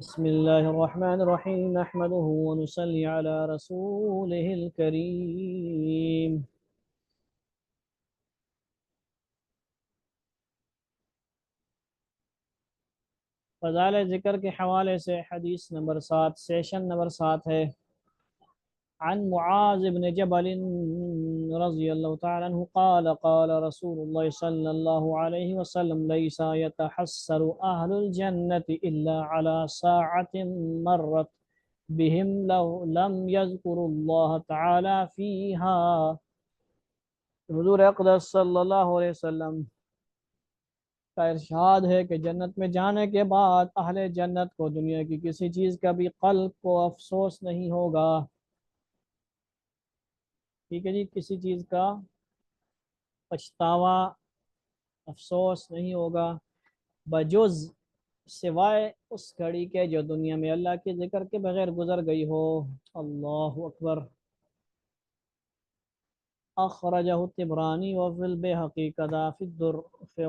بسم الله الرحمن الرحيم نحمده ونصلي على رسوله الكريم. فضائل ذکر کے حوالے سے حدیث نمبر 7 سیشن نمبر 7 ہے. عن معاذ بن جبل رضی اللہ تعالی عنہ قال قال رسول اللہ صلی اللہ علیہ وسلم ليس يتحسر اہل الجنة الا على ساعة مرت بهم لو لم يذكروا الله تعالی فيها. حضور اقدس صلی اللہ علیہ وسلم کا ارشاد ہے کہ جنت میں جانے کے بعد اہل جنت کو دنیا کی کسی چیز کا بھی قلب کو افسوس نہیں ہوگا. ٹھیک ہے جی، کسی چیز کا پچھتاوا افسوس نہیں ہوگا بجز سوائے اس گھڑی کے جو دنیا میں اللہ کے ذکر کے بغیر گزر گئی ہو. اللہ اکبر. اخرجہ الطبرانی وفی البیہقی کذا فی الدر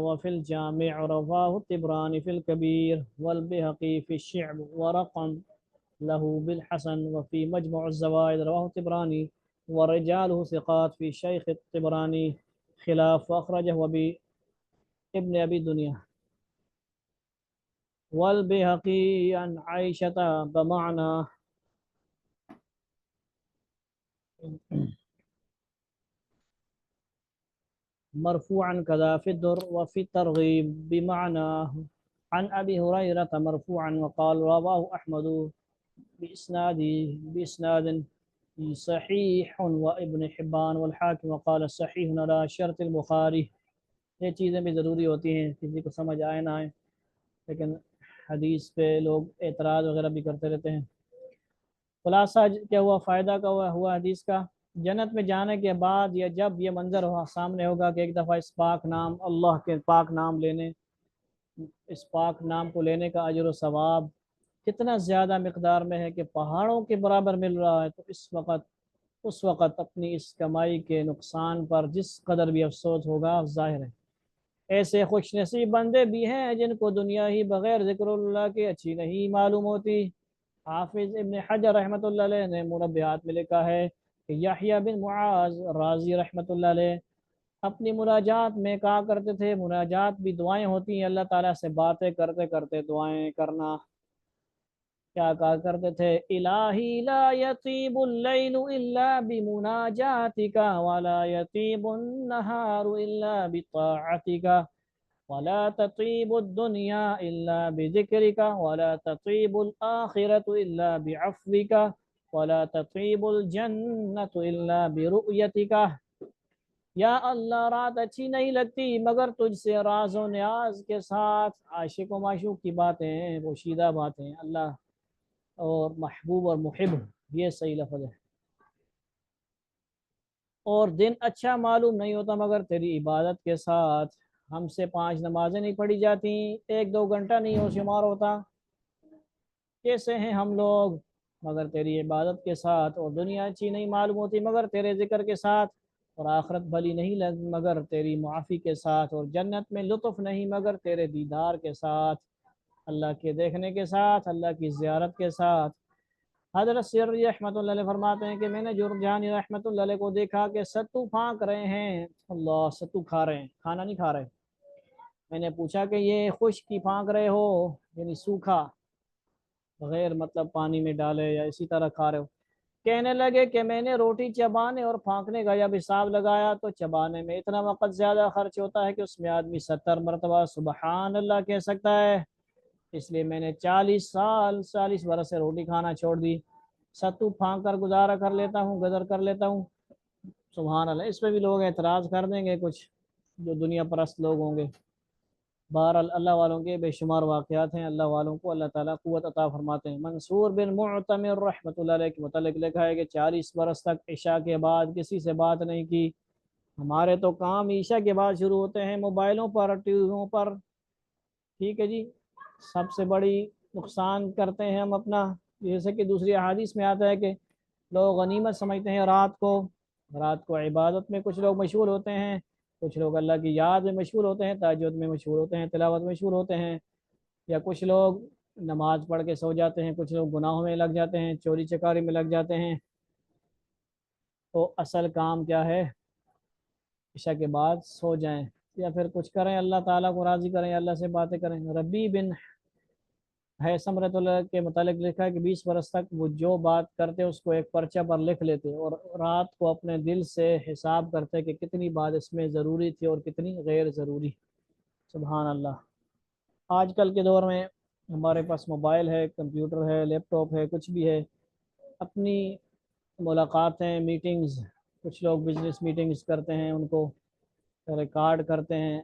وفی الجامع رواه الطبرانی فی الکبیر والبیہقی فی الشعب ورقم له بالحسن وفی مجمع الزوائد رواه الطبرانی ورجاله ثقات فی شیخ الطبرانی خلاف واخرجہ وبی ابن ابی دنیا والبیہقی عن عائشة بمعنى مرفوعا كذا في الدر وفي الترغيب بمعنى عن أبي هريرة مرفوعا وقال رواه أحمد بإسناد صحيح وابن حبان والحاكم وقال صحيح على شرط البخاري. یہ چیزیں بھی ضروری ہوتی ہیں، کسی کو سمجھ آئے نہ آئے، لیکن حدیث پہ لوگ اعتراض وغیرہ بھی کرتے رہتے ہیں. خلاصہ کیا ہوا، فائدہ کا ہوا حدیث کا. جنت میں جانے کے بعد یا جب یہ منظر سامنے ہوگا کہ ایک دفعہ اس پاک نام اللہ کے پاک نام لینے، اس پاک نام کو لینے کا اجر و ثواب کتنا زیادہ مقدار میں ہے کہ پہاڑوں کے برابر مل رہا ہے، تو اس وقت اپنی اس کمائی کے نقصان پر جس قدر بھی افسوس ہوگا ظاہر ہے. ایسے خوش نصیب بندے بھی ہیں جن کو دنیا ہی بغیر ذکر اللہ کے اچھی نہیں معلوم ہوتی. حافظ ابن حجر رحمۃ اللہ علیہ نے مربعات میں لکھا ہے کہ یحییٰ بن معاذ رازی رحمۃ اللہ علیہ اپنی مناجات میں کہا کرتے تھے، مناجات بھی دعائیں ہوتی ہیں، اللہ تعالیٰ سے باتیں کرتے کرتے دعائیں کرنا. کیا کہا کرتے تھے؟ الہی لا یطیب اللیل الا بمناجاتک ولا یطیب النہار الا بطاعتک ولا تطيب الدنيا إلا بذكرك ولا تطيب الآخرة إلا بعفوك ولا تطيب الجنة إلا برؤيتك. یا اللہ رات اچھی نہیں لگتی مگر تجھ سے راز و نیاز کے ساتھ. عاشق و معشوق کی باتیں ہیں، پوشیدہ باتیں، اللہ اور محبوب اور محب، یہ صحیح لفظ ہے. اور دن اچھا معلوم نہیں ہوتا مگر تیری عبادت کے ساتھ. ہم سے 5 نمازیں نہیں پڑھی جاتی، 1-2 گھنٹہ نہیں ہو شمار ہوتا. کیسے ہیں ہم لوگ مگر تیری عبادت کے ساتھ. اور دنیا اچھی نہیں معلوم ہوتی مگر تیرے ذکر کے ساتھ. اور آخرت بھلی نہیں لگ مگر تیری معافی کے ساتھ. اور جنت میں لطف نہیں مگر تیرے دیدار کے ساتھ، اللہ کے دیکھنے کے ساتھ، اللہ کی زیارت کے ساتھ. حضرت سری رحمۃ اللہ علیہ فرماتے ہیں کہ میں نے جرجانی رحمۃ اللہ علیہ کو دیکھا کہ ستو پھانک رہے ہیں. اللہ، ستو کھا رہے ہیں، کھانا نہیں کھا رہے. میں نے پوچھا کہ یہ خشک کی پھانک رہے ہو یعنی سوکھا، بغیر مطلب پانی میں ڈالے، یا اسی طرح کھا رہے ہو؟ کہنے لگے کہ میں نے روٹی چبانے اور پھانکنے کا جب حساب لگایا تو چبانے میں اتنا وقت زیادہ خرچ ہوتا ہے کہ اس میں آدمی 70 مرتبہ سبحان اللہ کہہ سکتا ہے. اس لیے میں نے 40 برس سے روٹی کھانا چھوڑ دی. ستو پھانک کر گزارا کر لیتا ہوں، گزر کر لیتا ہوں. سبحان اللہ. اس پہ بھی لوگ اعتراض کر دیں گے، کچھ جو دنیا پرست لوگ ہوں گے. بہرحال اللہ والوں کے بے شمار واقعات ہیں، اللہ والوں کو اللہ تعالیٰ قوت عطا فرماتے ہیں. منصور بن معتمر رحمۃ اللہ علیہ کے متعلق لکھا ہے کہ 40 برس تک عشاء کے بعد کسی سے بات نہیں کی. ہمارے تو کام عشاء کے بعد شروع ہوتے ہیں، موبائلوں پر، ٹی ویوں پر. ٹھیک ہے جی، سب سے بڑی نقصان کرتے ہیں ہم اپنا. جیسے کہ دوسری احادیث میں آتا ہے کہ لوگ غنیمت سمجھتے ہیں رات کو عبادت میں کچھ لوگ مشغول ہوتے ہیں، کچھ لوگ اللہ کی یاد میں مشغول ہوتے ہیں، تہجد میں مشغول ہوتے ہیں، تلاوت میں مشغول ہوتے ہیں. یا کچھ لوگ نماز پڑھ کے سو جاتے ہیں، کچھ لوگ گناہوں میں لگ جاتے ہیں، چوری چکاری میں لگ جاتے ہیں۔ تو اصل کام کیا ہے؟ عشاء کے بعد سو جائیں یا پھر کچھ کریں، اللہ تعالیٰ کو راضی کریں، اللہ سے باتیں کریں۔ ربی بن حیثم رحمۃ اللہ کے متعلق لکھا ہے کہ 20 برس تک وہ جو بات کرتے اس کو ایک پرچہ پر لکھ لیتے اور رات کو اپنے دل سے حساب کرتے کہ کتنی بات اس میں ضروری تھی اور کتنی غیر ضروری۔ سبحان اللہ۔ آج کل کے دور میں ہمارے پاس موبائل ہے، کمپیوٹر ہے، لیپ ٹاپ ہے، کچھ بھی ہے، اپنی ملاقاتیں، میٹنگز، کچھ لوگ بزنس میٹنگز کرتے ہیں، ان کو ریکارڈ کرتے ہیں۔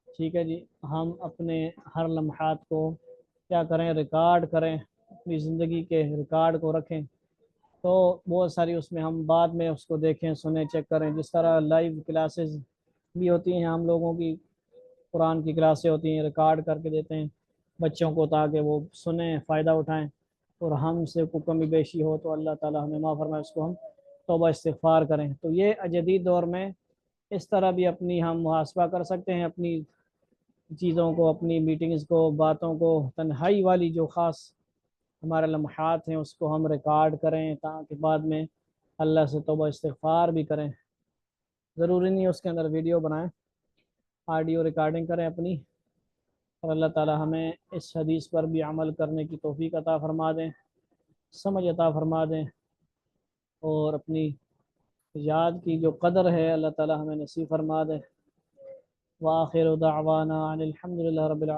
ٹھیک ہے جی، ہم اپنے ہر لمحات کو کیا کریں؟ ریکارڈ کریں، اپنی زندگی کے ریکارڈ کو رکھیں، تو بہت ساری اس میں ہم بعد میں اس کو دیکھیں، سنیں، چیک کریں۔ جس طرح لائیو کلاسز بھی ہوتی ہیں ہم لوگوں کی، قرآن کی کلاسیں ہوتی ہیں، ریکارڈ کر کے دیتے ہیں بچوں کو تاکہ وہ سنیں، فائدہ اٹھائیں، اور ہم سے کوئی کمی بیشی ہو تو اللہ تعالیٰ ہمیں معاف فرمائے، اس کو ہم توبہ استغفار کریں۔ تو یہ جدید دور میں اس طرح بھی اپنی ہم محاسبہ کر سکتے ہیں، اپنی چیزوں کو، اپنی میٹنگز کو، باتوں کو، تنہائی والی جو خاص ہمارے لمحات ہیں اس کو ہم ریکارڈ کریں تاکہ بعد میں اللہ سے توبہ استغفار بھی کریں۔ ضروری نہیں اس کے اندر ویڈیو بنائیں، آڈیو ریکارڈنگ کریں اپنی، اور اللہ تعالی ہمیں اس حدیث پر بھی عمل کرنے کی توفیق عطا فرما دیں، سمجھ عطا فرما دیں، اور اپنی یاد کی جو قدر ہے اللہ تعالی ہمیں نصیب فرما دیں۔ وآخر دعوانا ان الحمد للہ رب العالمین۔